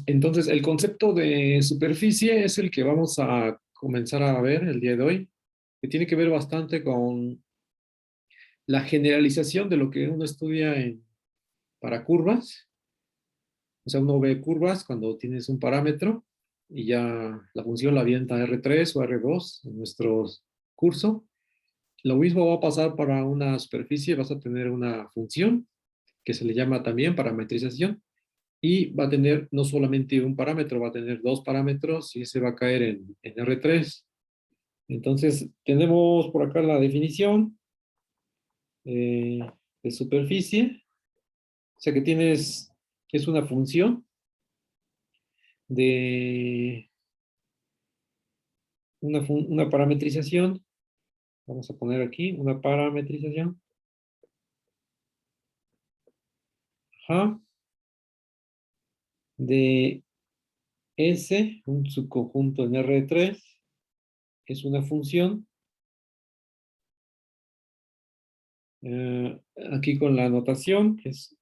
Entonces, el concepto de superficie es el que vamos a comenzar a ver el día de hoy, que tiene que ver bastante con la generalización de lo que uno estudia para curvas. O sea, uno ve curvas cuando tienes un parámetro y ya la función la avienta R3 o R2 en nuestro curso. Lo mismo va a pasar para una superficie, vas a tener una función que se le llama también parametrización y va a tener no solamente un parámetro, va a tener dos parámetros y ese va a caer en R3. Entonces, tenemos por acá la definición eh, de superficie, o sea que es una función de una parametrización. Vamos a poner aquí una parametrización. Ajá, de S, un subconjunto en R3, es una función. Aquí con la anotación, que es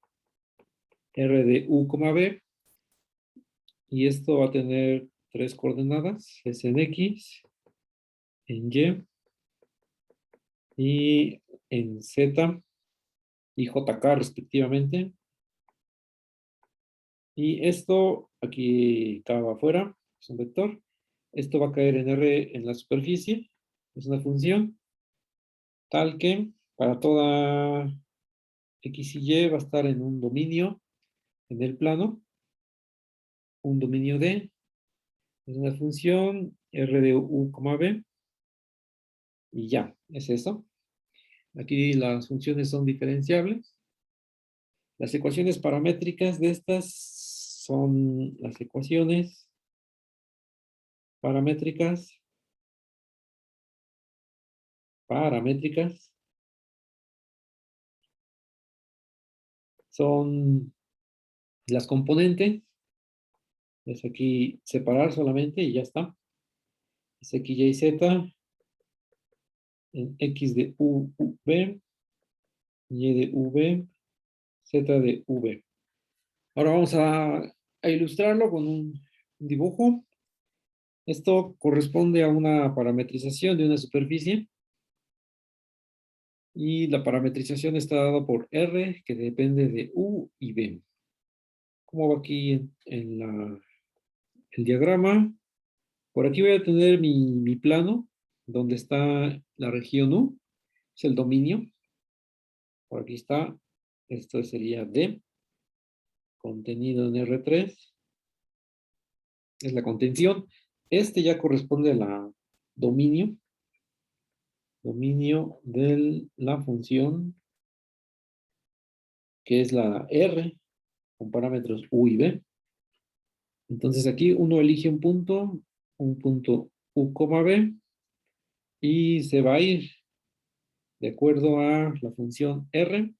R de U, B, y esto va a tener tres coordenadas, es en X, en Y en Z y JK respectivamente. Y esto aquí acaba afuera, es un vector. Esto va a caer en R en la superficie, es una función, tal que para toda X y Y va a estar en un dominio en el plano, un dominio D, es una función R de U, B, y ya, es eso. Aquí las funciones son diferenciables. Las ecuaciones paramétricas de estas son las ecuaciones paramétricas, son las componentes, es aquí separar solamente y ya está. Es X, Y, Z, en X de U, V, Y de V, Z de V. Ahora vamos a ilustrarlo con un dibujo. Esto corresponde a una parametrización de una superficie y la parametrización está dada por R, que depende de U y B. ¿Cómo va aquí en el diagrama? Por aquí voy a tener mi plano, donde está la región U, es el dominio. Por aquí está, esto sería D, contenido en R3, es la contención. Este ya corresponde a la dominio, dominio de la función, que es la R, con parámetros U y B. Entonces aquí uno elige un punto U, B, y se va a ir de acuerdo a la función R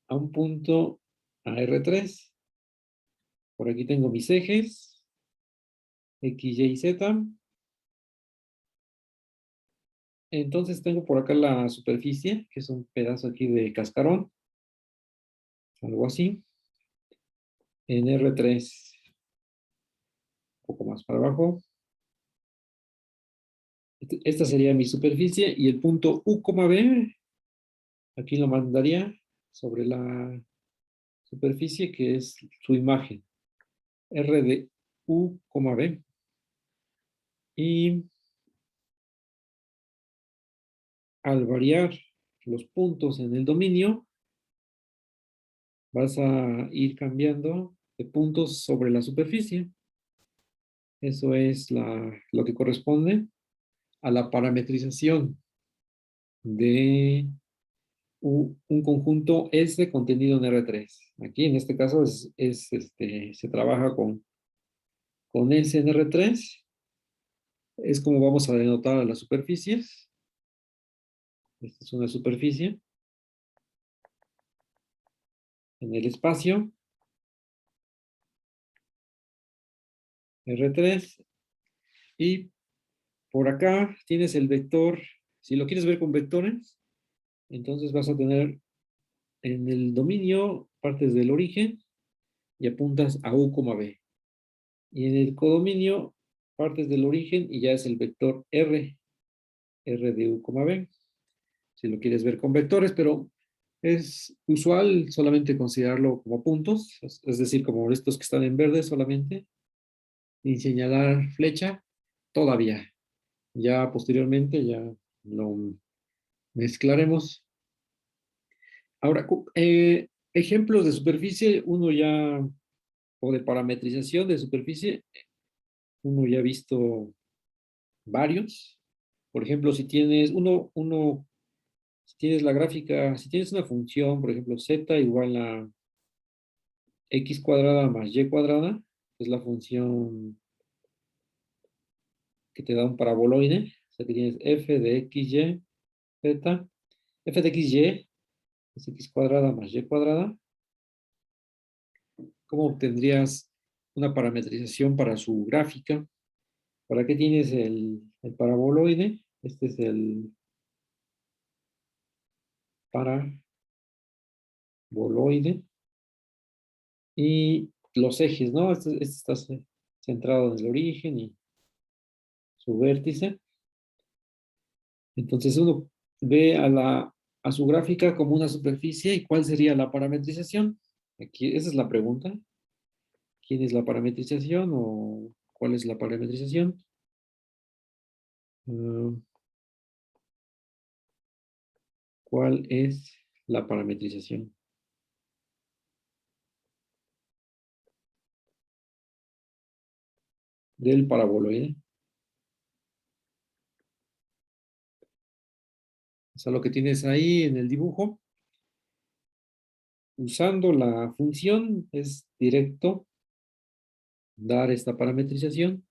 a un punto a R3. Por aquí tengo mis ejes, X, Y, Z. Entonces tengo por acá la superficie, que es un pedazo aquí de cascarón, algo así, en R3, un poco más para abajo. Esta sería mi superficie y el punto U, B, aquí lo mandaría sobre la superficie, que es su imagen, R de U, B. Y al variar los puntos en el dominio, vas a ir cambiando de puntos sobre la superficie. Eso es lo que corresponde a la parametrización de un conjunto S contenido en R3. Aquí en este caso se trabaja con S en R3. Es como vamos a denotar a las superficies. Esta es una superficie en el espacio R3. Y por acá tienes el vector. Si lo quieres ver con vectores, entonces vas a tener en el dominio partes del origen y apuntas a U, B. Y en el codominio partes del origen y ya es el vector R, R de U, B. Si lo quieres ver con vectores, pero es usual solamente considerarlo como puntos, es decir, como estos que están en verde solamente, y señalar flecha todavía. Ya posteriormente ya lo mezclaremos. Ahora, ejemplos de superficie, uno ya, o de parametrización de superficie, uno ya ha visto varios. Por ejemplo, si tienes si tienes la gráfica, si tienes una función, por ejemplo, z igual a x cuadrada más y cuadrada, es la función que te da un paraboloide, o sea que tienes f de x, y, z, f de x, y, es x cuadrada más y cuadrada. ¿Cómo obtendrías una parametrización para su gráfica? ¿Para qué tienes el paraboloide? Este es el paraboloide. Y los ejes, ¿no? Este está centrado en el origen y su vértice. Entonces uno ve a su gráfica como una superficie y ¿cuál sería la parametrización? Aquí, esa es la pregunta. ¿Quién es la parametrización o cuál es la parametrización? Ah, ¿cuál es la parametrización del paraboloide? O sea, lo que tienes ahí en el dibujo, usando la función, es directo dar esta parametrización.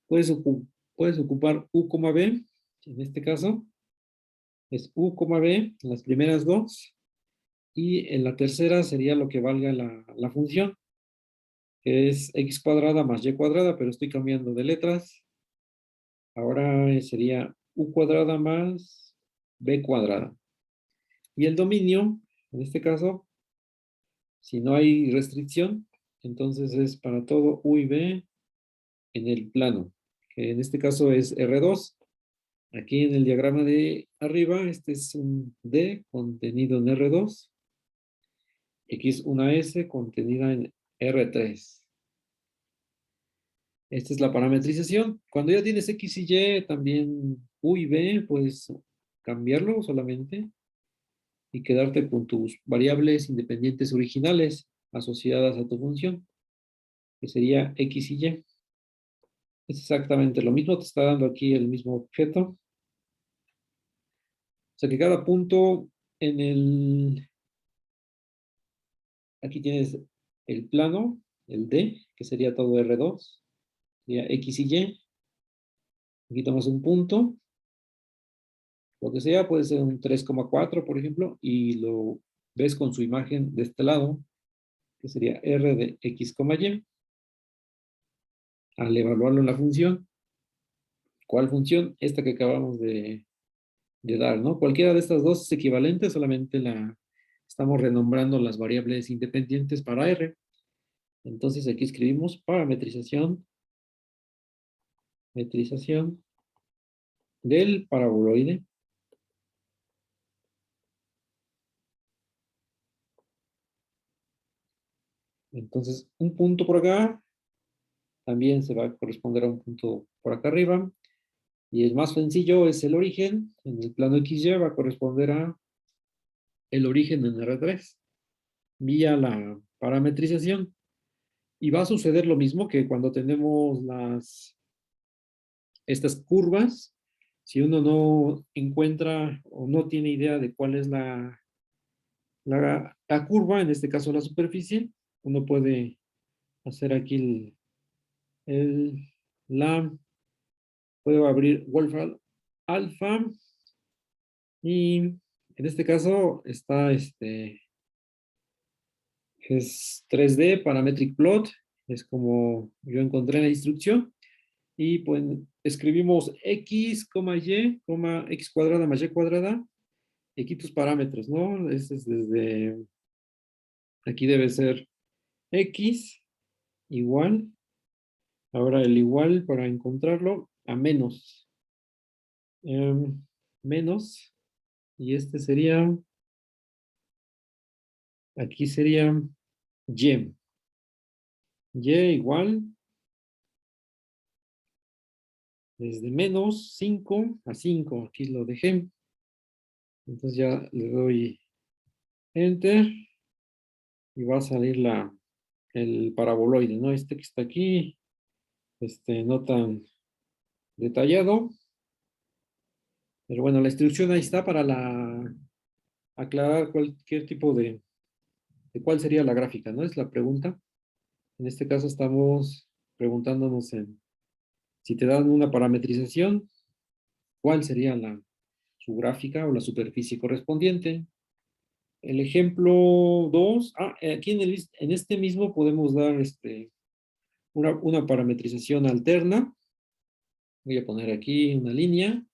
Puedes ocupar U, B, en este caso es U, B, las primeras dos, y en la tercera sería lo que valga la función, que es x cuadrada más y cuadrada, pero estoy cambiando de letras. Ahora sería U cuadrada más B cuadrada. Y el dominio, en este caso, si no hay restricción, entonces es para todo U y B en el plano, que en este caso es R2. Aquí en el diagrama de arriba, este es un D contenido en R2. Aquí es una S contenida en R3. Esta es la parametrización. Cuando ya tienes X y Y, también U y B, puedes cambiarlo solamente y quedarte con tus variables independientes originales asociadas a tu función, que sería X y Y. Es exactamente lo mismo, te está dando aquí el mismo objeto. O sea que cada punto en aquí tienes el plano, el D, que sería todo R2, sería X y Y. Aquí tomas un punto, lo que sea, puede ser un 3,4 por ejemplo, y lo ves con su imagen de este lado, que sería R de X, Y. Al evaluarlo en la función, ¿cuál función? Esta que acabamos de dar, ¿no? Cualquiera de estas dos es equivalente, solamente estamos renombrando las variables independientes para R. Entonces aquí escribimos parametrización, metrización del paraboloide. Entonces, un punto por acá también se va a corresponder a un punto por acá arriba. Y el más sencillo es el origen. En el plano XY va a corresponder a el origen en R3 vía la parametrización. Y va a suceder lo mismo que cuando tenemos estas curvas. Si uno no encuentra o no tiene idea de cuál es la curva, en este caso la superficie, uno puede hacer aquí la, puedo abrir Wolfram Alpha y en este caso está es 3D Parametric Plot, es como yo encontré en la instrucción y pues escribimos x, y, x cuadrada más y cuadrada, y aquí tus parámetros, ¿no? Este es desde, aquí debe ser X igual, ahora el igual para encontrarlo a menos. Menos, y este sería, aquí sería Y. Y igual, desde menos 5 a 5, aquí lo dejé. Entonces ya le doy Enter y va a salir el paraboloide, ¿no? Este que está aquí, no tan detallado. Pero bueno, la instrucción ahí está para aclarar cualquier tipo de cuál sería la gráfica, ¿no? Es la pregunta. En este caso estamos preguntándonos si te dan una parametrización, ¿cuál sería su gráfica o la superficie correspondiente? El ejemplo 2, aquí en este mismo podemos dar una parametrización alterna. Voy a poner aquí una línea,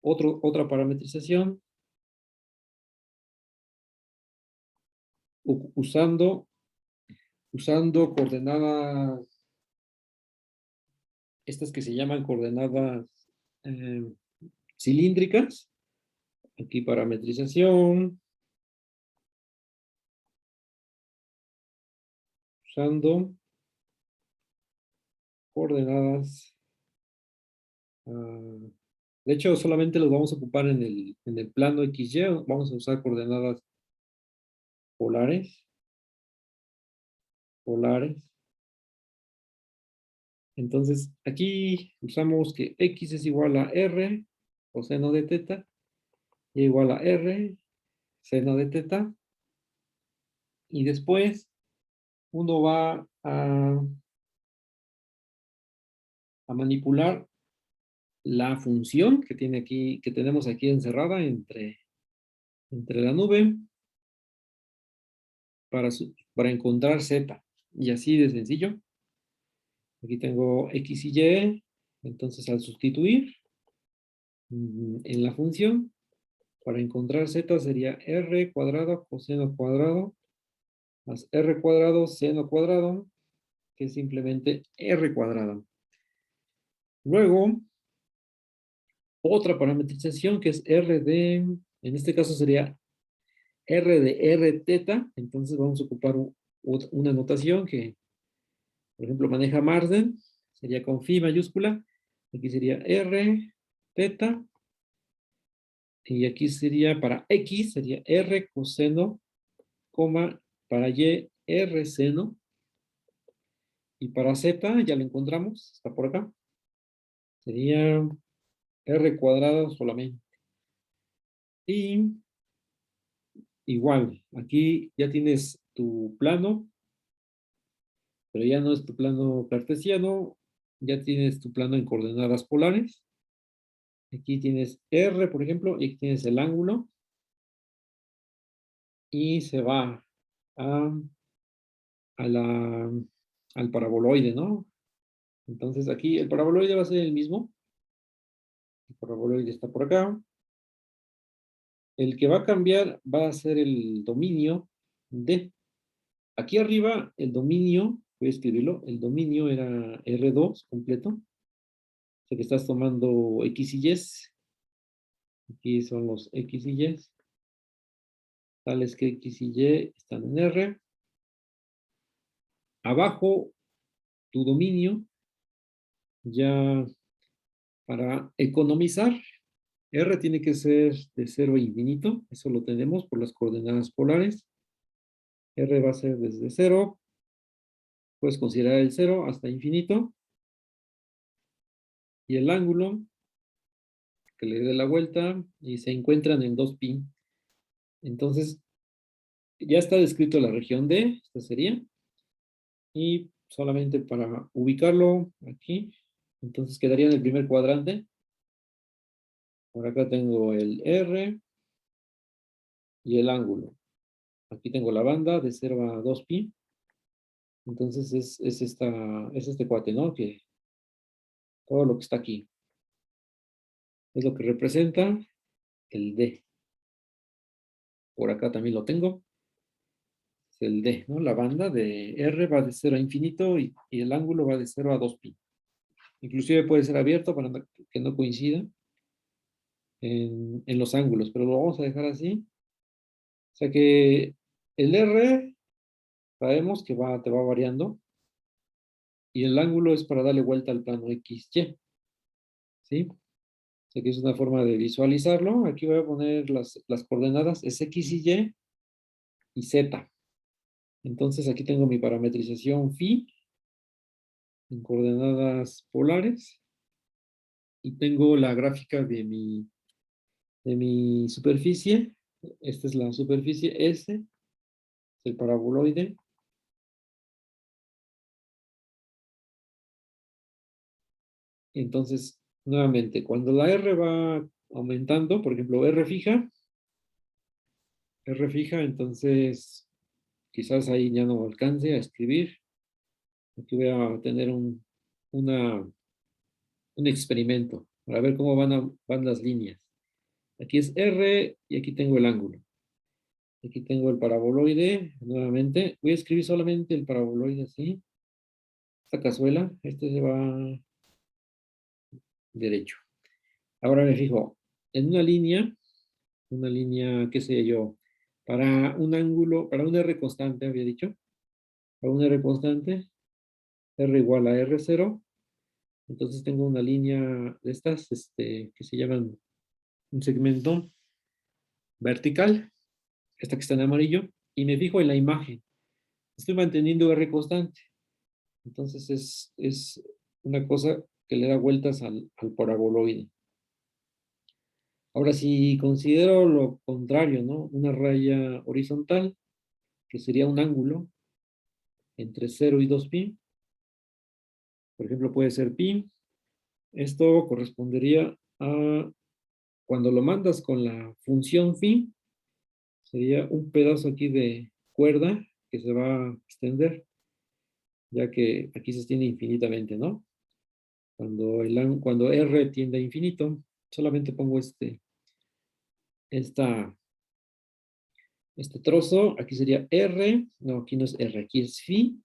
otra parametrización, usando coordenadas, estas que se llaman coordenadas eh, cilíndricas. Aquí parametrización, usando coordenadas. De hecho, solamente los vamos a ocupar en el plano XY. Vamos a usar coordenadas polares. Polares. Entonces, aquí usamos que X es igual a R, coseno de teta, y igual a R, seno de teta. Y después, uno va a manipular la función que tiene aquí, que tenemos aquí encerrada entre la nube para encontrar Z. Y así de sencillo. Aquí tengo X y Y. Entonces, al sustituir en la función, para encontrar Z sería R cuadrado coseno cuadrado más R cuadrado seno cuadrado, que es simplemente R cuadrado. Luego, otra parametrización que es en este caso sería R de R teta. Entonces vamos a ocupar una notación que, por ejemplo, maneja Marsden. Sería con phi mayúscula. Aquí sería R teta. Y aquí sería para X, sería R coseno, coma, para Y, R seno. Y para Z, ya lo encontramos, está por acá. Sería R cuadrado solamente. Y igual, aquí ya tienes tu plano, pero ya no es tu plano cartesiano, ya tienes tu plano en coordenadas polares. Aquí tienes R, por ejemplo, y aquí tienes el ángulo. Y se va a, a la, al paraboloide, ¿no? Entonces aquí el paraboloide va a ser el mismo. El paraboloide está por acá. El que va a cambiar va a ser el dominio D. Aquí arriba, el dominio, voy a escribirlo, el dominio era R2 completo. O sea que estás tomando X y Y. Aquí son los X y Y. Tales que X y Y están en R. Abajo, tu dominio, ya para economizar, R tiene que ser de 0 a infinito. Eso lo tenemos por las coordenadas polares. R va a ser desde 0. Puedes considerar el 0 hasta infinito. Y el ángulo, que le dé la vuelta, y se encuentran en 2pi. Entonces, ya está descrito la región D, esta sería. Y solamente para ubicarlo aquí, entonces quedaría en el primer cuadrante. Por acá tengo el R y el ángulo. Aquí tengo la banda de 0 a 2pi. Entonces es este cuate, ¿no? Que todo lo que está aquí es lo que representa el D. Por acá también lo tengo. es el D, ¿no? La banda de R va de 0 a infinito y el ángulo va de 0 a 2pi. Inclusive puede ser abierto para que no coincida en los ángulos, pero lo vamos a dejar así. O sea que el R sabemos que te va variando y el ángulo es para darle vuelta al plano XY, ¿sí? O sea que es una forma de visualizarlo. Aquí voy a poner las coordenadas, es X y Z. Entonces aquí tengo mi parametrización phi en coordenadas polares y tengo la gráfica de mi superficie. Esta es la superficie S, es el paraboloide. Entonces, nuevamente, cuando la R va aumentando, por ejemplo, R fija, entonces quizás ahí ya no alcance a escribir. Aquí voy a tener un experimento para ver cómo van las líneas. Aquí es R y aquí tengo el ángulo. Aquí tengo el paraboloide, nuevamente. Voy a escribir solamente el paraboloide así. Esta cazuela, este se va derecho. Ahora me fijo en una línea, qué sé yo, para un ángulo, para un R constante, había dicho, para un R constante, R igual a R0. Entonces tengo una línea de estas, que se llaman un segmento vertical, esta que está en amarillo, y me fijo en la imagen. Estoy manteniendo R constante. Entonces es una cosa que le da vueltas al paraboloide. Ahora, si considero lo contrario, ¿no? Una raya horizontal, que sería un ángulo entre 0 y 2pi, por ejemplo, puede ser pi. Esto correspondería a cuando lo mandas con la función phi, sería un pedazo aquí de cuerda que se va a extender, ya que aquí se extiende infinitamente, ¿no? Cuando R tiende a infinito, solamente pongo esta, este trozo, aquí sería R, no, aquí no es R, aquí es phi,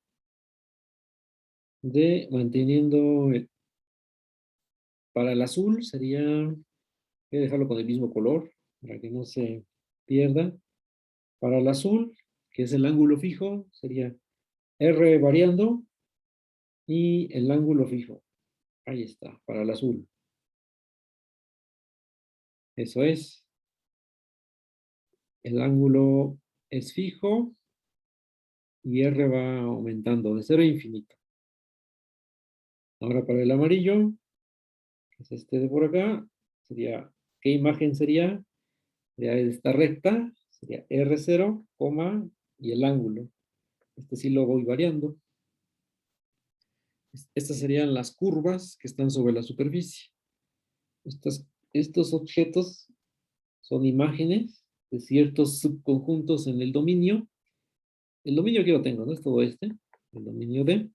de manteniendo, para el azul sería, voy a dejarlo con el mismo color, para que no se pierda. Para el azul, que es el ángulo fijo, sería R variando y el ángulo fijo. Ahí está, para el azul. Eso es. El ángulo es fijo y R va aumentando de 0 a infinito. Ahora para el amarillo, que es este de por acá, sería, ¿qué imagen sería? Sería esta recta, sería R0, y el ángulo. Este sí lo voy variando. Estas serían las curvas que están sobre la superficie. Estos objetos son imágenes de ciertos subconjuntos en el dominio. El dominio que yo tengo, ¿no? Es todo este, el dominio D.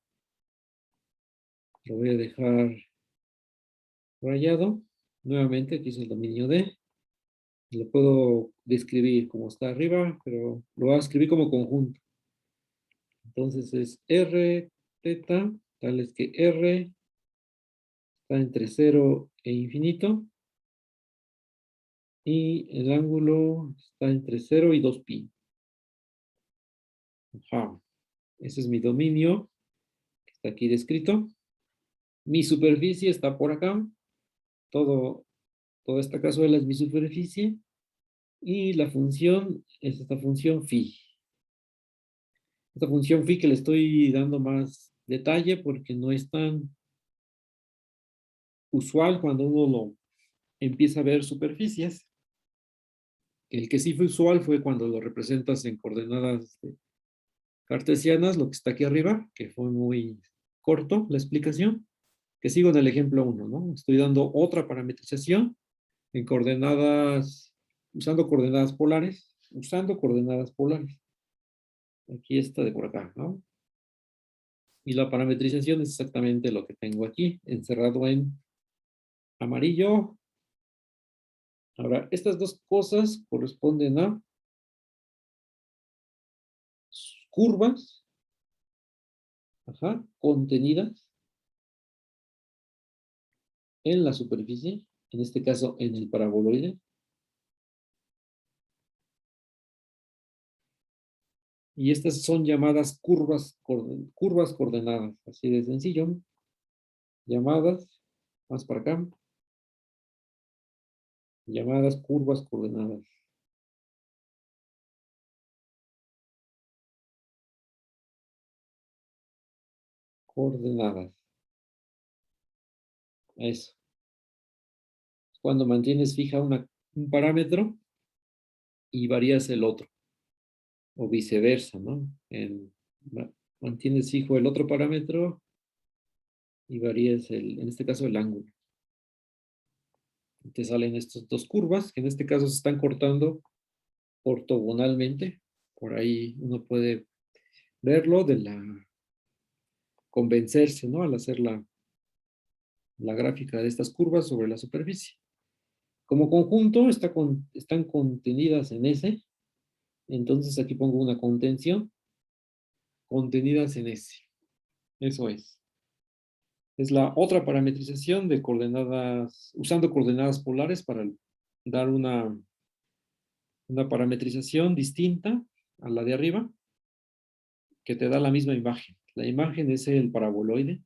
Lo voy a dejar rayado. Nuevamente, aquí es el dominio D. Lo puedo describir como está arriba, pero lo voy a escribir como conjunto. Entonces es R, teta, tal es que R está entre 0 e infinito. Y el ángulo está entre 0 y 2pi. Ajá. Ese es mi dominio, que está aquí descrito. Mi superficie está por acá. Toda esta cazuela es mi superficie. Y la función es esta función phi. Esta función phi que le estoy dando más detalle porque no es tan usual cuando uno lo empieza a ver superficies. El que sí fue usual fue cuando lo representas en coordenadas cartesianas, lo que está aquí arriba, que fue muy corto la explicación, que sigo en el ejemplo 1, ¿no? Estoy dando otra parametrización en coordenadas, usando coordenadas polares. Aquí está de por acá, ¿no? Y la parametrización es exactamente lo que tengo aquí, encerrado en amarillo. Ahora, estas dos cosas corresponden a curvas, contenidas en la superficie, en este caso en el paraboloide. Y estas son llamadas curvas coordenadas, así de sencillo. Llamadas, más para acá. Llamadas curvas coordenadas. Coordenadas. Eso. Cuando mantienes fija un parámetro y varías el otro. O viceversa, ¿no? Mantienes fijo el otro parámetro y varías en este caso, el ángulo. Te salen estas dos curvas, que en este caso se están cortando ortogonalmente. Por ahí uno puede verlo convencerse, ¿no? Al hacer la gráfica de estas curvas sobre la superficie. Como conjunto están contenidas en S. Entonces aquí pongo una contención. Contenidas en S. Eso es. Es la otra parametrización de coordenadas, usando coordenadas polares para dar una parametrización distinta a la de arriba, que te da la misma imagen. La imagen es el paraboloide.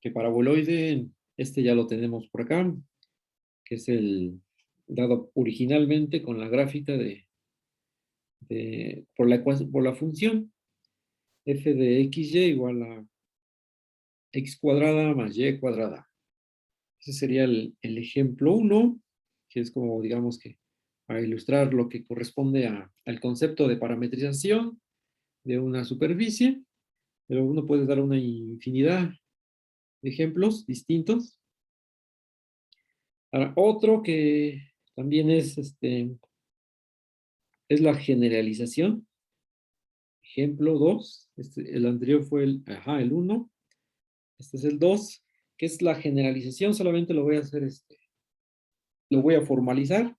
Que paraboloide, este ya lo tenemos por acá, que es el dado originalmente con la gráfica por la función f de xy igual a x cuadrada más y cuadrada. Ese sería el ejemplo 1, que es como, digamos que, para ilustrar lo que corresponde al concepto de parametrización de una superficie, pero uno puede dar una infinidad de ejemplos distintos. Ahora, otro que también es la generalización. Ejemplo 2, el anterior fue el 1, este es el 2, que es la generalización. Solamente lo voy a hacer, lo voy a formalizar,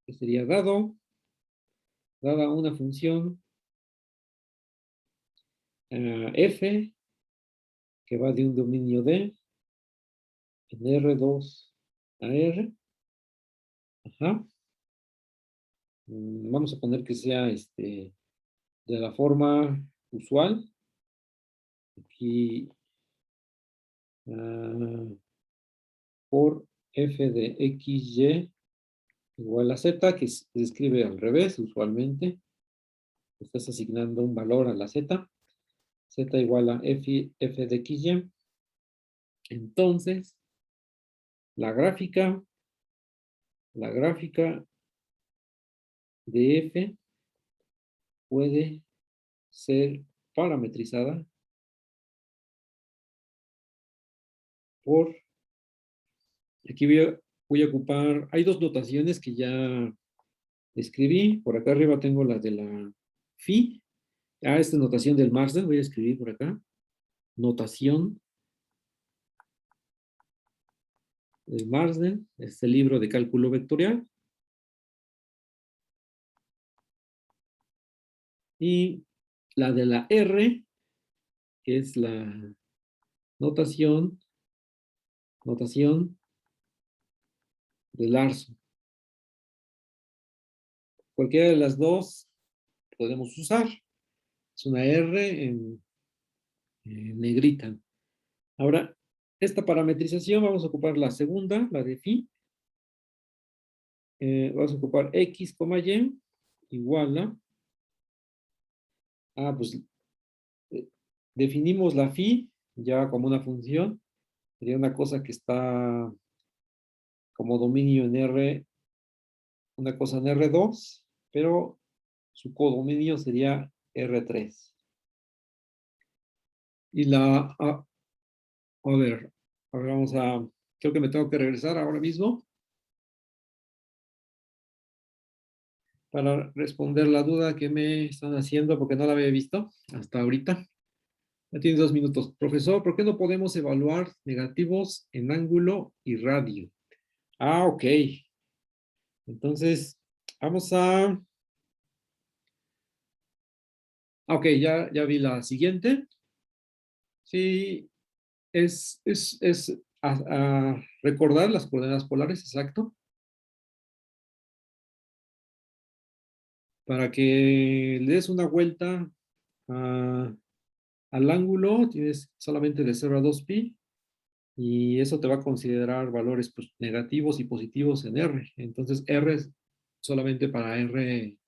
que sería dada una función f, que va de un dominio D, en R2 a R. Vamos a poner que sea de la forma usual. Aquí, por f de xy igual a z, que se escribe al revés usualmente. Estás asignando un valor a la z. Z igual a f de xy. Entonces, la gráfica de f puede ser parametrizada por, aquí voy a ocupar, hay dos notaciones que ya escribí. Por acá arriba tengo la de la phi. Esta notación del Marsden, voy a escribir por acá. Notación del Marsden, este libro de cálculo vectorial. Y la de la R, que es la notación de Larson. Cualquiera de las dos podemos usar. Es una R en negrita. Ahora, esta parametrización vamos a ocupar la segunda, la de phi. Vamos a ocupar x, y igual pues definimos la phi ya como una función. Sería una cosa que está como dominio en R, una cosa en R2, pero su codominio sería R3. Y a ver, creo que me tengo que regresar ahora mismo para responder la duda que me están haciendo porque no la había visto hasta ahorita. Ya tienes 2 minutos. Profesor, ¿por qué no podemos evaluar negativos en ángulo y radio? Ok. Entonces, vamos a Ok, ya vi la siguiente. Sí, es recordar las coordenadas polares, exacto. Para que le des una vuelta al ángulo, tienes solamente de 0 a 2pi y eso te va a considerar valores pues, negativos y positivos en R. Entonces, R es solamente para R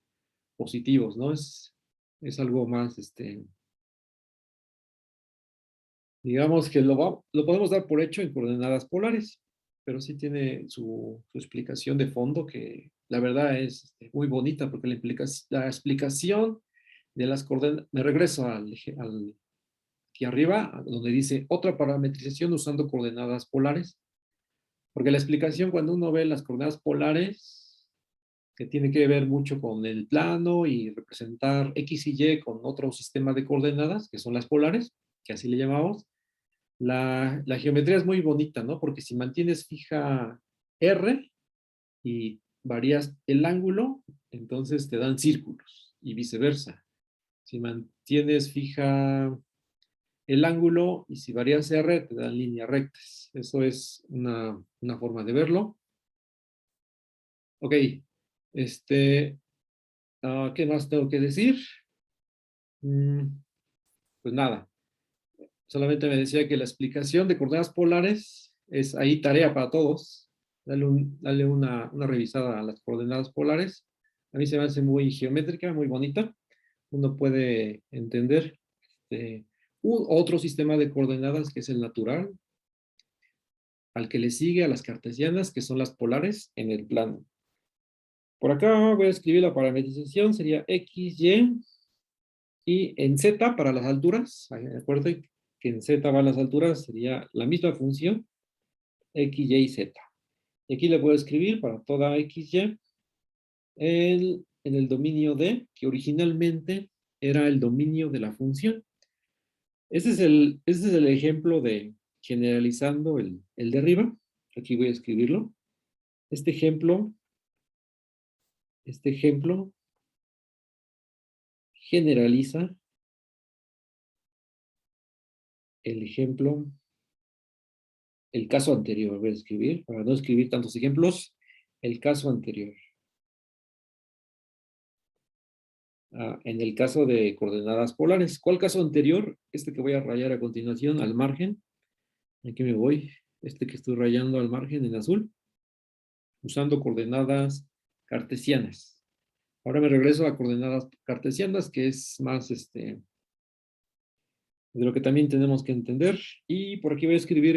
positivos, ¿no? Es algo más, digamos que lo podemos dar por hecho en coordenadas polares, pero sí tiene su explicación de fondo que la verdad es muy bonita porque la explicación de las coordenadas, me regreso aquí arriba, donde dice otra parametrización usando coordenadas polares, porque la explicación cuando uno ve las coordenadas polares, que tiene que ver mucho con el plano y representar X y Y con otro sistema de coordenadas, que son las polares, que así le llamamos, la geometría es muy bonita, ¿no? Porque si mantienes fija R y varías el ángulo, entonces te dan círculos y viceversa. Si mantienes fija el ángulo y si varías R, te dan líneas rectas. Eso es una forma de verlo. Ok, este, ¿qué más tengo que decir? Mm, pues nada, solamente me decía que la explicación de coordenadas polares es ahí tarea para todos. Dale una revisada a las coordenadas polares. A mí se me hace muy geométrica, muy bonita. Uno puede entender otro sistema de coordenadas que es el natural, al que le sigue a las cartesianas, que son las polares en el plano. Por acá voy a escribir la parametrización, sería X, y en Z para las alturas. Acuérdense que en Z van las alturas, sería la misma función, X, Y, Z. Y aquí le puedo escribir para toda X, Y, en el dominio D, que originalmente era el dominio de la función. Este es el ejemplo de generalizando el de arriba. Aquí voy a escribirlo. Este ejemplo, este ejemplo generaliza el ejemplo, el caso anterior. Voy a escribir, para no escribir tantos ejemplos, el caso anterior. En el caso de coordenadas polares. ¿Cuál caso anterior? Este que voy a rayar a continuación al margen. Aquí me voy. Este que estoy rayando al margen en azul, usando coordenadas cartesianas. Ahora me regreso a coordenadas cartesianas, que es más de lo que también tenemos que entender. Y por aquí voy a escribir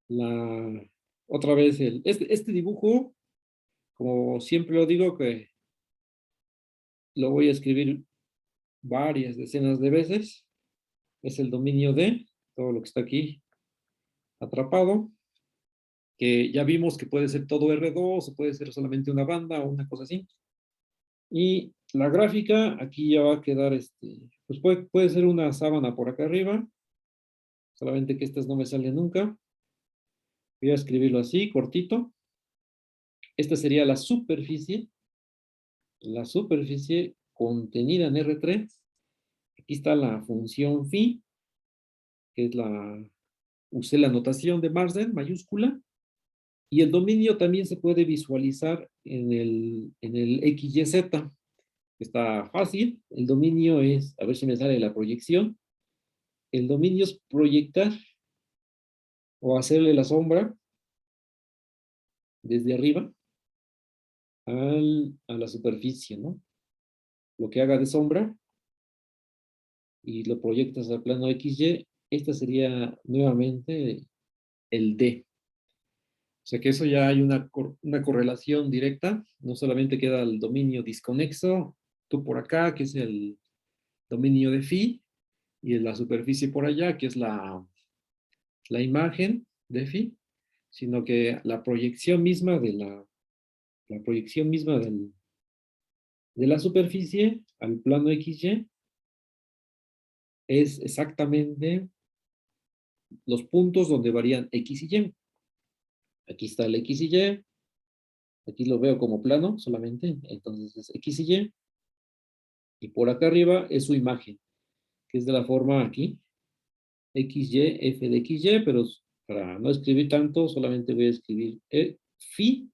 la, otra vez este dibujo, como siempre lo digo, que lo voy a escribir varias decenas de veces. Es el dominio de todo lo que está aquí atrapado, que ya vimos que puede ser todo R2 o puede ser solamente una banda o una cosa así. Y la gráfica aquí ya va a quedar, pues puede ser una sábana por acá arriba, solamente que estas no me salen nunca. Voy a escribirlo así, cortito. Esta sería la superficie contenida en R3. Aquí está la función phi, que es usé la notación de Marsden, mayúscula, y el dominio también se puede visualizar en el XYZ. Está fácil. El dominio es, a ver si me sale la proyección. El dominio es proyectar o hacerle la sombra desde arriba a la superficie, ¿no? Lo que haga de sombra y lo proyectas al plano XY, esta sería nuevamente el D. O sea que eso ya hay una correlación directa, no solamente queda el dominio disconexo, tú por acá, que es el dominio de phi, y la superficie por allá, que es la imagen de phi, sino que la proyección misma la proyección misma de la superficie al plano XY es exactamente los puntos donde varían X y Y. Aquí está el X y Y, aquí lo veo como plano solamente, entonces es X y Y, Y por acá arriba es su imagen, que es de la forma aquí, XY, F de XY, pero para no escribir tanto, solamente voy a escribir phi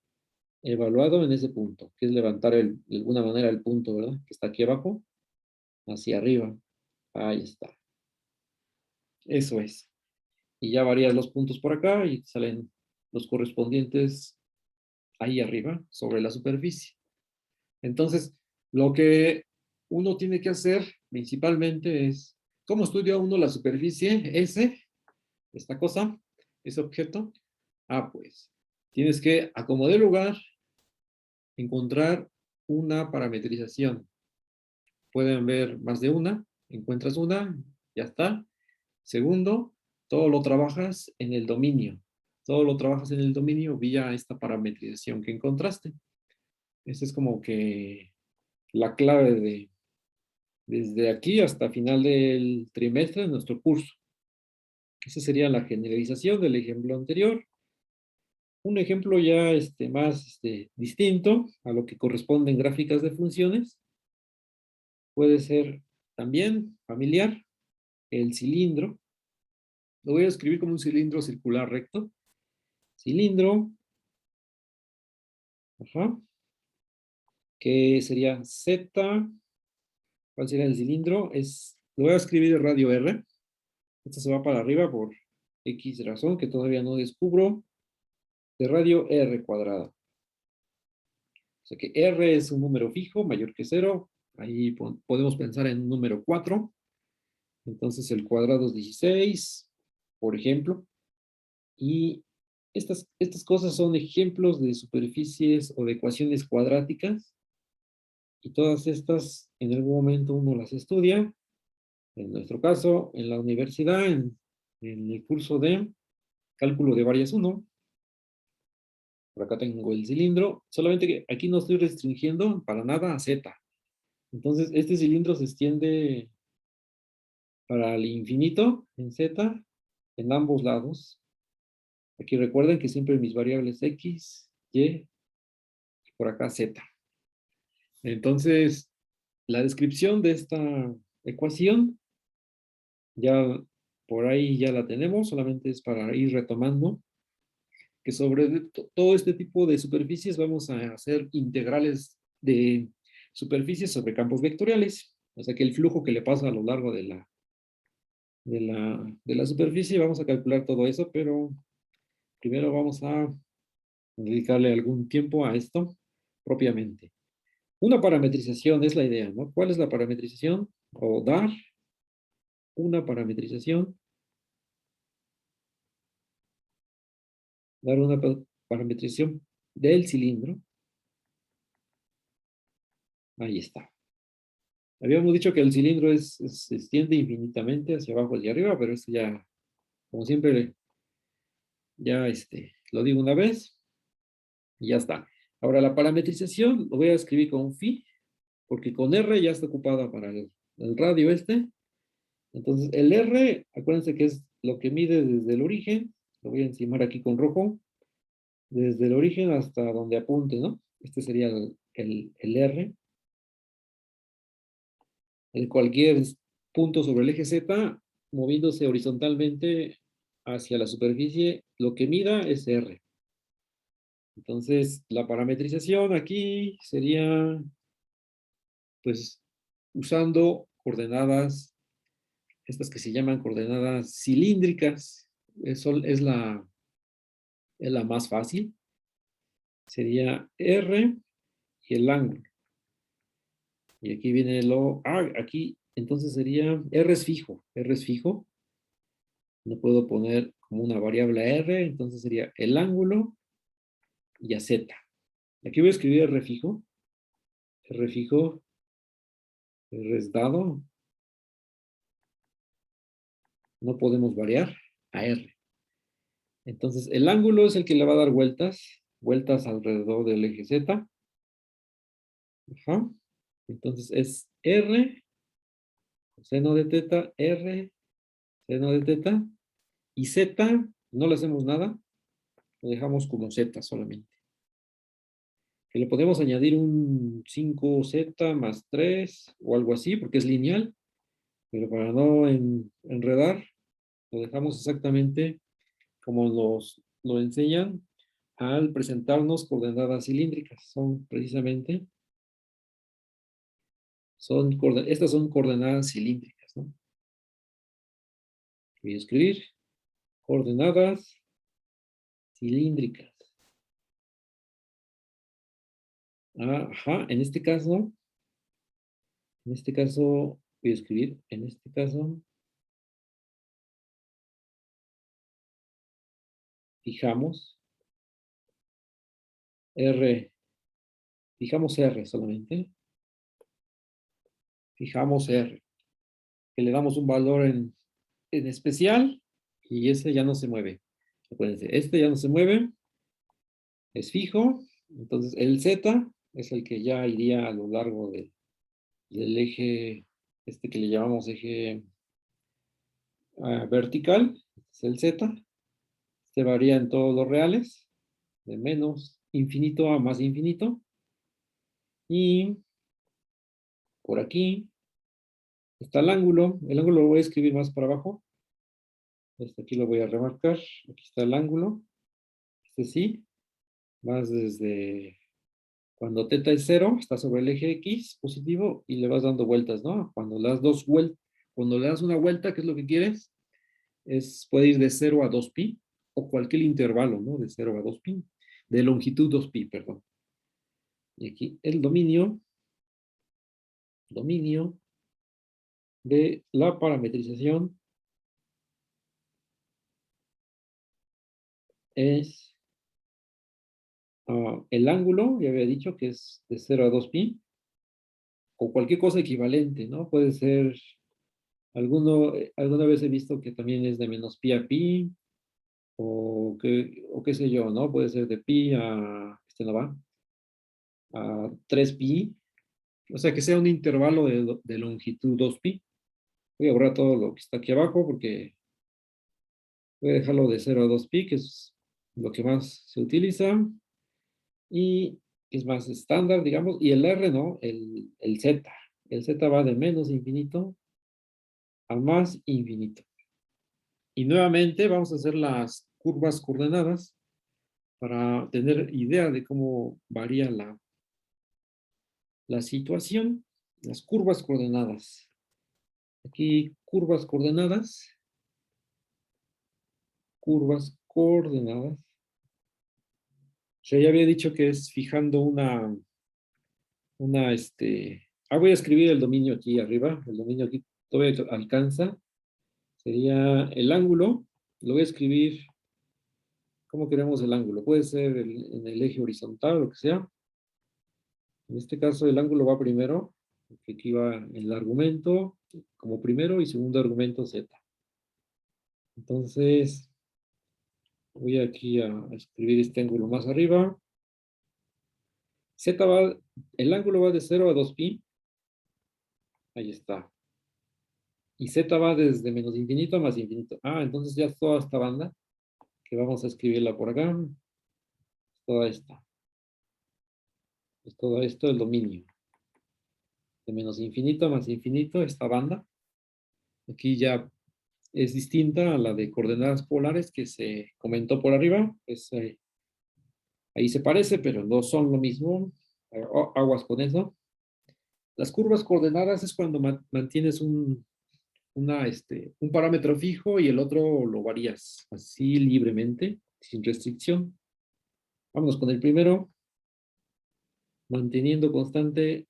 evaluado en ese punto, que es levantar de alguna manera el punto, ¿verdad? Que está aquí abajo, hacia arriba. Ahí está. Eso es. Y ya varías los puntos por acá y salen los correspondientes ahí arriba, sobre la superficie. Entonces, lo que uno tiene que hacer principalmente es, ¿cómo estudia uno la superficie? Esta cosa, ese objeto. Ah, pues, tienes que acomodar el lugar, encontrar una parametrización. Pueden ver más de una, encuentras una, ya está. Segundo, todo lo trabajas en el dominio. Todo lo trabajas en el dominio vía esta parametrización que encontraste. Esa es como que la clave desde aquí hasta final del trimestre de nuestro curso. Esa sería la generalización del ejemplo anterior. Un ejemplo ya más distinto a lo que corresponden gráficas de funciones. Puede ser también familiar, el cilindro. Lo voy a escribir como un cilindro circular recto. Cilindro, ajá, que sería Z. ¿Cuál sería el cilindro? Lo voy a escribir de radio R. Esto se va para arriba por X razón que todavía no descubro. De radio R cuadrada. O sea que R es un número fijo, mayor que 0. Ahí podemos pensar en un número 4. Entonces el cuadrado es 16, por ejemplo. Y estas cosas son ejemplos de superficies o de ecuaciones cuadráticas. Y todas estas, en algún momento uno las estudia. En nuestro caso, en la universidad, en el curso de cálculo de varias 1. Por acá tengo el cilindro. Solamente que aquí no estoy restringiendo para nada a Z. Entonces, este cilindro se extiende para el infinito en Z, en ambos lados. Aquí recuerden que siempre mis variables X, Y, y por acá Z. Entonces, la descripción de esta ecuación, ya por ahí ya la tenemos, solamente es para ir retomando, que sobre todo este tipo de superficies vamos a hacer integrales de superficies sobre campos vectoriales. O sea que el flujo que le pasa a lo largo de la superficie, vamos a calcular todo eso, pero primero vamos a dedicarle algún tiempo a esto propiamente. Una parametrización es la idea, ¿no? ¿Cuál es la parametrización? O dar una parametrización del cilindro. Ahí está. Habíamos dicho que el cilindro se extiende infinitamente hacia abajo y arriba, pero esto ya, como siempre, ya lo digo una vez y ya está. Ahora la parametrización lo voy a escribir con phi, porque con R ya está ocupada para el radio Entonces el R, acuérdense que es lo que mide desde el origen, lo voy a encimar aquí con rojo, desde el origen hasta donde apunte, ¿no? Este sería el R. En cualquier punto sobre el eje Z, moviéndose horizontalmente hacia la superficie, lo que mida es R. Entonces, la parametrización aquí sería, pues, usando coordenadas, estas que se llaman coordenadas cilíndricas. Eso es la más fácil. Sería R y el ángulo. Y aquí viene aquí, entonces sería R es fijo. R es fijo. No puedo poner como una variable R, entonces sería el ángulo y a Z. Aquí voy a escribir R fijo. R fijo, R es dado. No podemos variar a R. Entonces, el ángulo es el que le va a dar vueltas alrededor del eje Z. Ajá. Entonces es R, seno de teta, R, seno de teta. Y Z, no le hacemos nada, lo dejamos como Z solamente. que le podemos añadir un 5z más 3 o algo así, porque es lineal, pero para no enredar, lo dejamos exactamente como lo enseñan al presentarnos coordenadas cilíndricas. Son precisamente, estas son coordenadas cilíndricas, ¿no? Voy a escribir coordenadas cilíndricas. Ajá, en este caso, voy a escribir, en este caso, fijamos R, fijamos R solamente, fijamos R, que le damos un valor en especial y ese ya no se mueve. Acuérdense, este ya no se mueve, es fijo, entonces el Z es el que ya iría a lo largo del eje, este que le llamamos eje vertical, es el Z, este varía en todos los reales, de menos infinito a más infinito, y por aquí está el ángulo lo voy a escribir más para abajo, aquí lo voy a remarcar, aquí está el ángulo, este sí, más desde cuando teta es 0, está sobre el eje X positivo y le vas dando vueltas, ¿no? Cuando le das cuando le das una vuelta, ¿qué es lo que quieres? Puede ir de 0 a 2pi o cualquier intervalo, ¿no? De 0 a 2pi, de longitud 2pi, perdón. Y aquí el dominio de la parametrización es el ángulo, ya había dicho que es de 0 a 2pi, o cualquier cosa equivalente, ¿no? Puede ser, alguna vez he visto que también es de menos pi a pi, o qué sé yo, ¿no? Puede ser de pi no va, a 3pi, o sea que sea un intervalo de longitud 2pi. Voy a borrar todo lo que está aquí abajo porque voy a dejarlo de 0 a 2pi, que es lo que más se utiliza y es más estándar, digamos, y el R, ¿no? El Z. El Z va de menos infinito a más infinito. Y nuevamente vamos a hacer las curvas coordenadas para tener idea de cómo varía la situación. Las curvas coordenadas. Aquí curvas coordenadas. Curvas coordenadas. Yo ya había dicho que es fijando voy a escribir el dominio aquí arriba. El dominio aquí todavía alcanza. Sería el ángulo. Lo voy a escribir. ¿Cómo queremos el ángulo? Puede ser en el eje horizontal, lo que sea. En este caso, el ángulo va primero, porque aquí va el argumento como primero y segundo argumento Z. Entonces, voy aquí a escribir este ángulo más arriba. El ángulo va de 0 a 2pi. Ahí está. Y Z va desde menos infinito a más infinito. Entonces ya toda esta banda, que vamos a escribirla por acá, toda esta. Es todo esto el dominio. De menos infinito a más infinito, esta banda. Aquí ya es distinta a la de coordenadas polares que se comentó por arriba. Ahí se parece, pero no son lo mismo. Aguas con eso. Las curvas coordenadas es cuando mantienes un parámetro fijo y el otro lo varías así libremente, sin restricción. Vámonos con el primero. Manteniendo constante,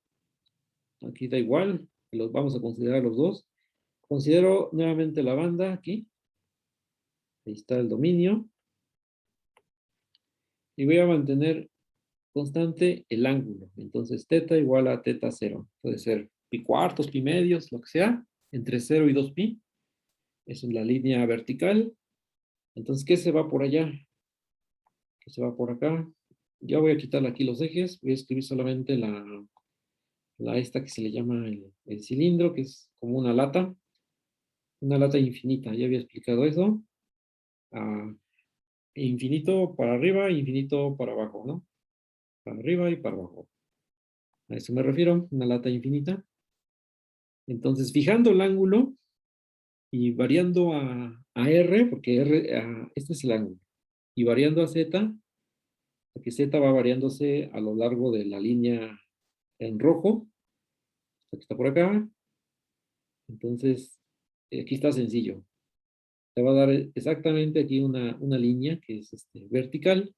aquí da igual, los vamos a considerar los dos. Considero nuevamente la banda aquí. Ahí está el dominio. Y voy a mantener constante el ángulo. Entonces, teta igual a teta 0. Puede ser pi cuartos, pi medios, lo que sea, entre 0 y 2pi. Esa es la línea vertical. Entonces, ¿qué se va por allá? ¿Qué se va por acá? Ya voy a quitar aquí los ejes. Voy a escribir solamente esta que se le llama el cilindro, que es como una lata infinita. Ya había explicado eso. Infinito para arriba, infinito para abajo, ¿no? para arriba y para abajo. A eso me refiero, una lata infinita. Entonces, fijando el ángulo y variando a R, porque este es el ángulo, y variando a Z, porque Z va variándose a lo largo de la línea en rojo, que está por acá. Entonces, aquí está sencillo. Te va a dar exactamente aquí una línea que es vertical,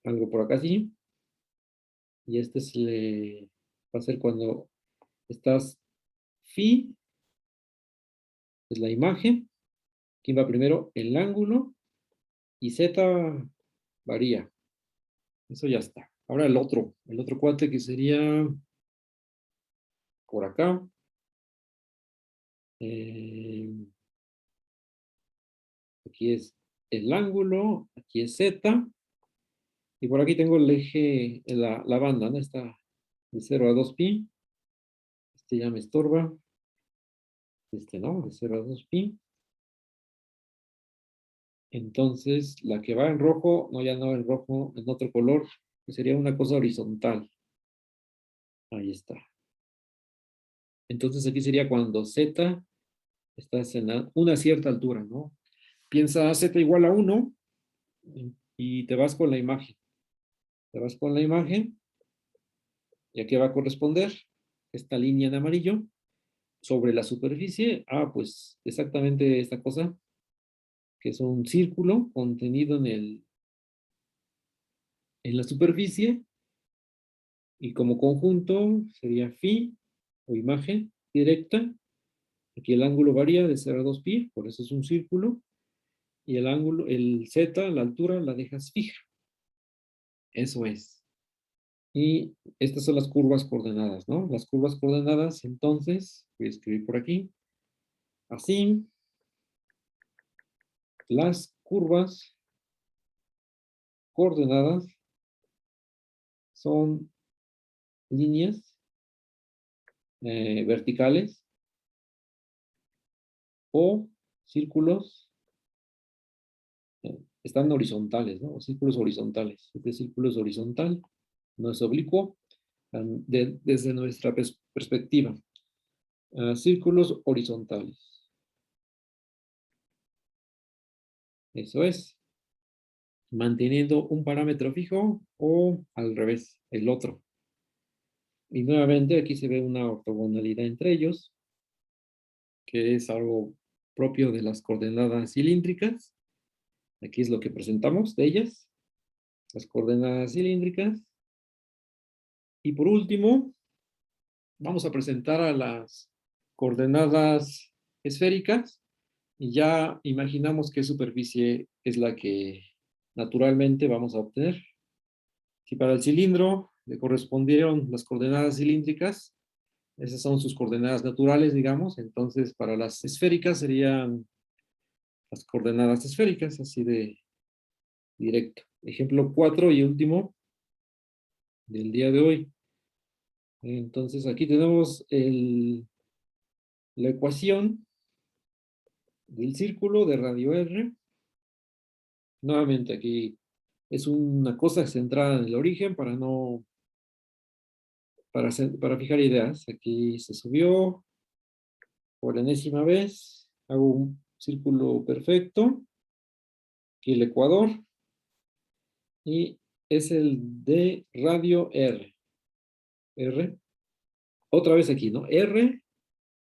algo por acá así, y va a ser cuando estás phi, es la imagen, aquí va primero el ángulo, y Z varía. Eso ya está. Ahora el otro cuate que sería por acá. Aquí es el ángulo, aquí es Z, y por aquí tengo el eje, la banda, ¿no? Está de 0 a 2pi. Este ya me estorba. Este no, de 0 a 2pi. Entonces, la que va en rojo, no, ya no en rojo, en otro color, que sería una cosa horizontal. Ahí está. Entonces aquí sería cuando Z estás en una cierta altura, ¿no? Piensa Z igual a 1 y te vas con la imagen. Te vas con la imagen y aquí va a corresponder esta línea en amarillo sobre la superficie. Pues exactamente esta cosa, que es un círculo contenido en la superficie, y como conjunto sería phi o imagen directa. Aquí el ángulo varía de 0 a 2pi, por eso es un círculo, y el ángulo, el z, la altura, la dejas fija. Eso es. Y estas son las curvas coordenadas, ¿no? Las curvas coordenadas, entonces, voy a escribir por aquí, así, las curvas coordenadas son líneas verticales o círculos, están horizontales, ¿no? O círculos horizontales. Este círculo es horizontal, no es oblicuo, desde nuestra perspectiva. Círculos horizontales. Eso es. Manteniendo un parámetro fijo o al revés, el otro. Y nuevamente aquí se ve una ortogonalidad entre ellos, que es algo propio de las coordenadas cilíndricas. Aquí es lo que presentamos de ellas, las coordenadas cilíndricas. Y por último, vamos a presentar a las coordenadas esféricas, y ya imaginamos qué superficie es la que naturalmente vamos a obtener. Si para el cilindro le correspondieron las coordenadas cilíndricas, esas son sus coordenadas naturales, digamos. Entonces, para las esféricas serían las coordenadas esféricas, así de directo. Ejemplo 4 y último del día de hoy. Entonces, aquí tenemos la ecuación del círculo de radio R. Nuevamente, aquí es una cosa centrada en el origen para fijar ideas. Aquí se subió por enésima vez. Hago un círculo perfecto. Aquí el ecuador. Y es el de radio R. R. Otra vez aquí, ¿no? R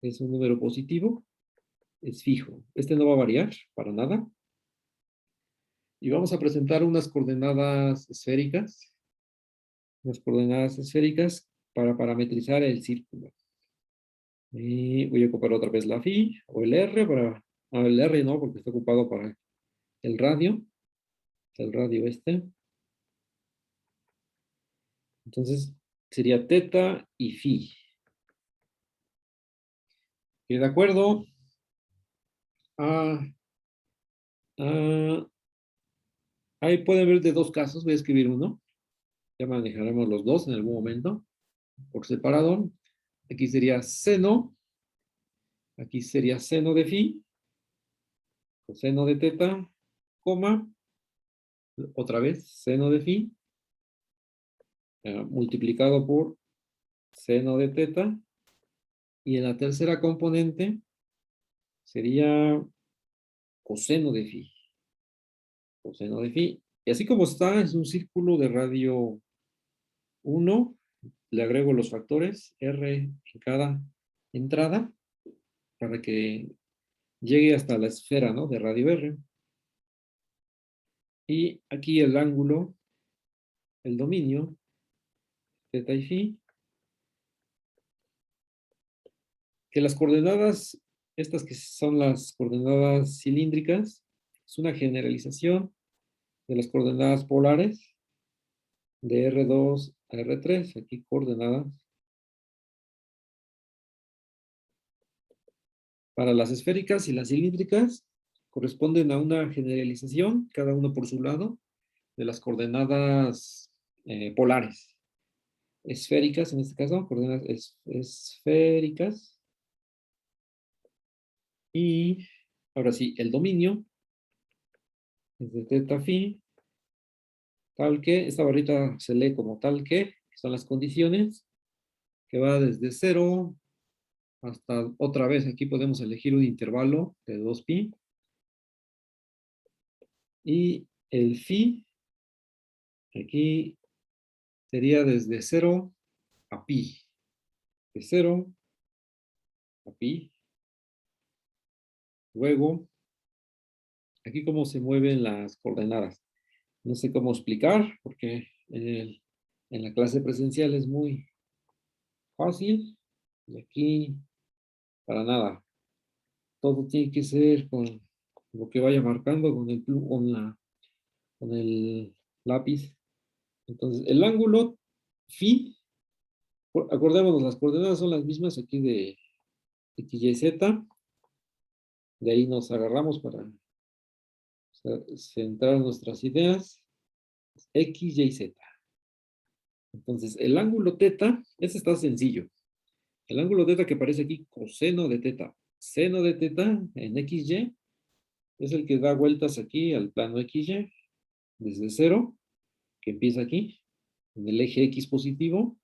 es un número positivo. Es fijo. Este no va a variar para nada. Y vamos a presentar unas coordenadas esféricas. Unas coordenadas esféricas para parametrizar el círculo. Y voy a ocupar otra vez la phi o el R para... No, el R no, porque está ocupado para el radio. El radio este. Entonces sería teta y phi. ¿Y de acuerdo? Ah, ahí pueden ver de dos casos. Voy a escribir uno. Ya manejaremos los dos en algún momento. Por separado. Aquí sería seno. Aquí sería seno de phi. Coseno de teta. Coma. Otra vez, seno de phi. multiplicado por seno de teta. Y en la tercera componente sería coseno de phi. Coseno de phi. Y así como está, es un círculo de radio 1. Le agrego los factores R en cada entrada para que llegue hasta la esfera, ¿no?, de radio R. Y aquí el ángulo, el dominio, teta y phi, que las coordenadas, estas que son las coordenadas cilíndricas, es una generalización de las coordenadas polares de R2 a R3, aquí coordenadas. Para las esféricas y las cilíndricas corresponden a una generalización, cada uno por su lado, de las coordenadas polares. Esféricas, en este caso, coordenadas esféricas. Y ahora sí, el dominio es de teta phi, tal que, esta barrita se lee como tal que son las condiciones, que va desde 0 hasta otra vez, aquí podemos elegir un intervalo de 2pi. Y el phi, aquí sería desde 0 a pi. De 0 a pi. Luego, aquí cómo se mueven las coordenadas. No sé cómo explicar, porque en la clase presencial es muy fácil. Y aquí, para nada. Todo tiene que ser con lo que vaya marcando con con el lápiz. Entonces, el ángulo phi, acordémonos, las coordenadas son las mismas aquí de x, y, z. De ahí nos agarramos para centrar nuestras ideas. X, y, z. Entonces, el ángulo teta, este está sencillo. El ángulo teta que aparece aquí, coseno de teta, seno de teta en XY, es el que da vueltas aquí al plano XY, desde 0, que empieza aquí, en el eje X positivo.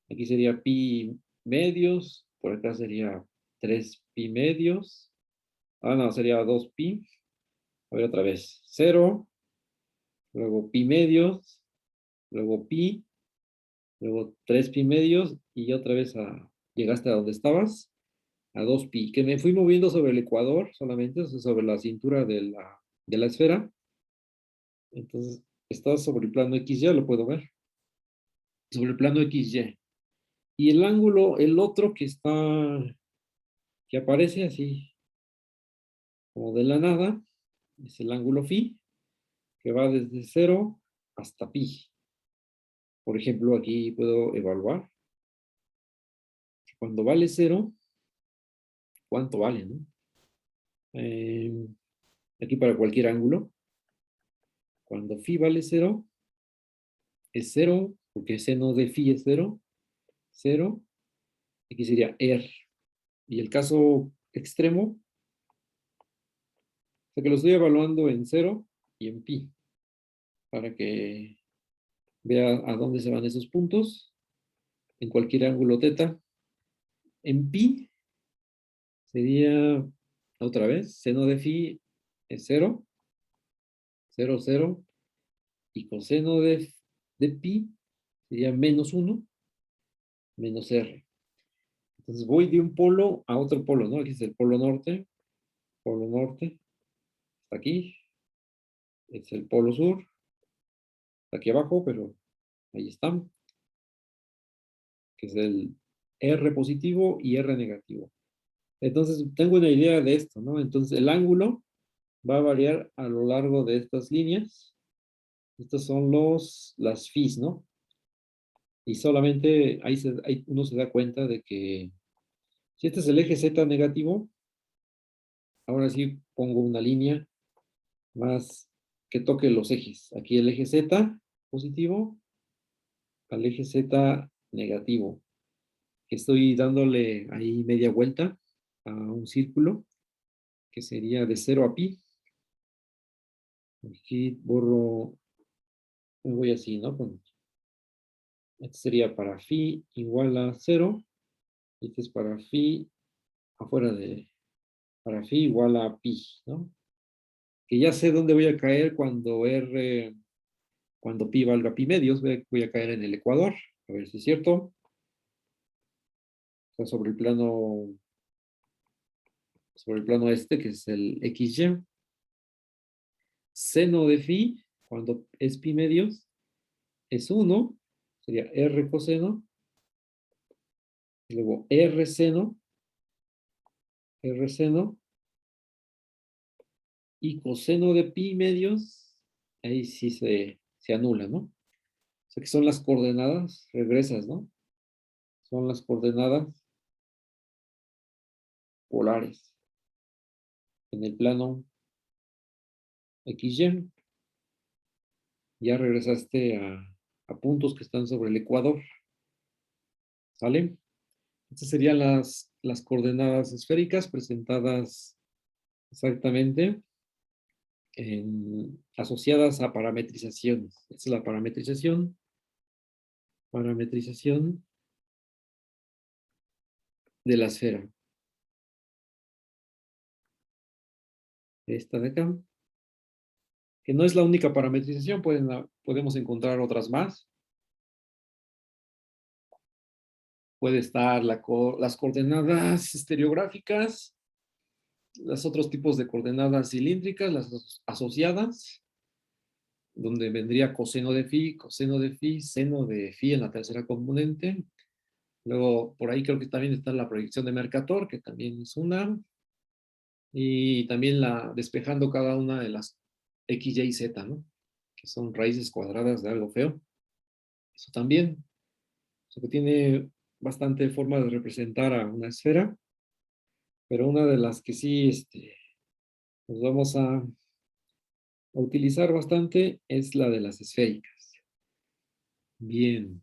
Aquí sería pi medios, por acá sería 3 pi medios. Ah, no, sería 2 pi. A ver otra vez, 0, luego pi medios, luego pi, luego 3 pi medios, y otra vez llegaste a donde estabas, a 2 pi, que me fui moviendo sobre el ecuador solamente, o sea, sobre la cintura de la esfera. Entonces, está sobre el plano XY, lo puedo ver. Sobre el plano XY. Y el ángulo, el otro que aparece así, como de la nada, es el ángulo phi, que va desde 0 hasta pi. Por ejemplo, aquí puedo evaluar. Cuando vale 0, ¿cuánto vale, no? Aquí para cualquier ángulo. Cuando phi vale 0, es 0, porque seno de phi es 0, 0. Aquí sería R. Y el caso extremo, o sea que lo estoy evaluando en 0 y en pi, para que vea a dónde se van esos puntos, en cualquier ángulo teta. En pi sería, otra vez, seno de phi es 0, 0, 0, y coseno de pi sería menos 1, menos r. Entonces voy de un polo a otro polo, ¿no? Aquí es el polo norte, está aquí, es el polo sur, está aquí abajo, pero ahí están, que es el R positivo y R negativo. Entonces tengo una idea de esto, ¿no? Entonces el ángulo va a variar a lo largo de estas líneas. Estos son las phis, ¿no? Y solamente ahí uno se da cuenta de que si este es el eje Z negativo, ahora sí pongo una línea más que toque los ejes. Aquí el eje Z positivo al eje Z negativo, que estoy dándole ahí media vuelta a un círculo, que sería de 0 a pi. Aquí borro, me voy así, ¿no? Este sería para phi igual a 0. Y este es para phi afuera de, para phi igual a pi, ¿no? Que ya sé dónde voy a caer cuando R, cuando pi valga pi medios, voy a caer en el ecuador. A ver si es cierto. O sea, sobre el plano este, que es el XY. Seno de phi, cuando es pi medios, es 1, sería R coseno, y luego R seno, y coseno de pi medios, ahí sí se anula, ¿no? O sea que son las coordenadas regresas, ¿no? Son las coordenadas polares en el plano XY. Ya regresaste a puntos que están sobre el ecuador, ¿sale? Estas serían las coordenadas esféricas presentadas exactamente asociadas a parametrizaciones. Esta es la parametrización de la esfera. Esta de acá, que no es la única parametrización, podemos encontrar otras más. Puede estar las coordenadas estereográficas, los otros tipos de coordenadas cilíndricas, las asociadas, donde vendría coseno de phi, seno de phi en la tercera componente. Luego, por ahí creo que también está la proyección de Mercator, que también es una. Y también despejando cada una de las x, y, z, ¿no? Que son raíces cuadradas de algo feo. Eso también. O sea que tiene bastante forma de representar a una esfera, pero una de las que sí nos vamos a utilizar bastante es la de las esféricas. Bien.